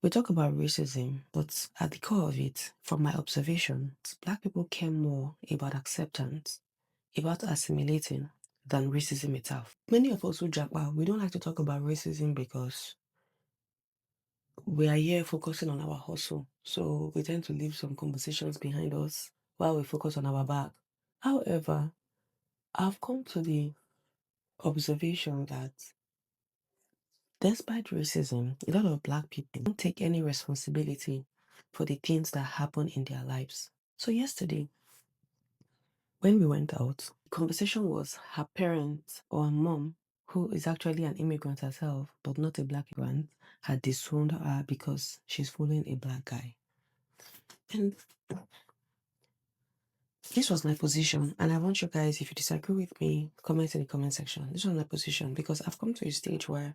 We talk about racism, but at the core of it, from my observation, Black people care more about acceptance, about assimilating, than racism itself. Many of us who japa, we don't like to talk about racism because we are here focusing on our hustle. So we tend to leave some conversations behind us while we focus on our back. However, I've come to the observation that despite racism, a lot of Black people don't take any responsibility for the things that happen in their lives. So yesterday, when we went out, the conversation was her parents or her mom, who is actually an immigrant herself, but not a Black immigrant, had disowned her because she's following a Black guy. And this was my position. And I want you guys, if you disagree with me, comment in the comment section. This was my position because I've come to a stage where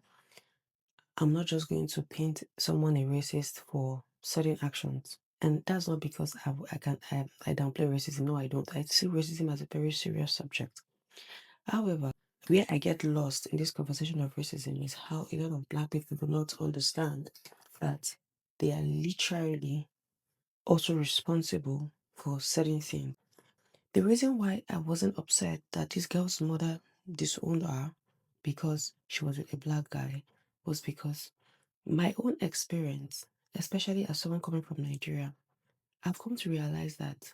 I'm not just going to paint someone a racist for certain actions. And that's not because I downplay racism. No, I don't. I see racism as a very serious subject. However, where I get lost in this conversation of racism is how a lot of Black people do not understand that they are literally also responsible for certain things. The reason why I wasn't upset that this girl's mother disowned her because she was with a Black guy was because my own experience, especially as someone coming from Nigeria, I've come to realize that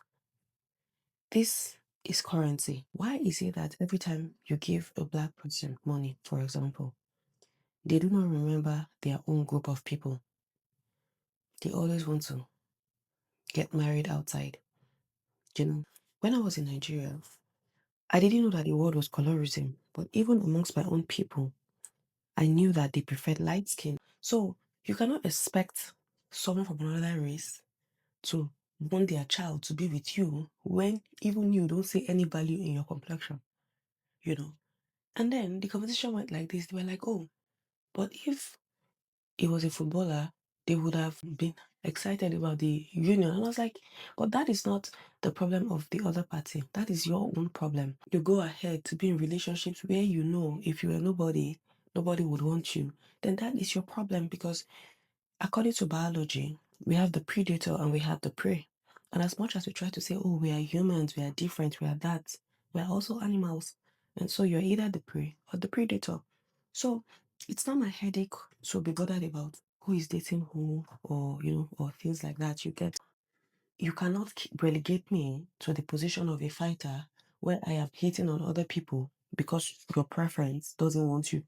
this is currency. Why is it that every time you give a Black person money, for example, they do not remember their own group of people? They always want to get married outside. You know, when I was in Nigeria, I didn't know that the word was colorism, but even amongst my own people, I knew that they preferred light skin. So you cannot expect someone from another race to want their child to be with you when even you don't see any value in your complexion, you know. And then the conversation went like this. They were like, oh, but if it was a footballer, they would have been excited about the union. And I was like, but that is not the problem of the other party. That is your own problem. You go ahead to be in relationships where you know if you were nobody, nobody would want you. Then that is your problem because according to biology, we have the predator and we have the prey. And as much as we try to say, oh, we are humans, we are different, we are that, we are also animals. And so you're either the prey or the predator. So it's not my headache to be bothered about who is dating who or, or things like that. You cannot relegate me to the position of a fighter where I am hitting on other people because your preference doesn't want you.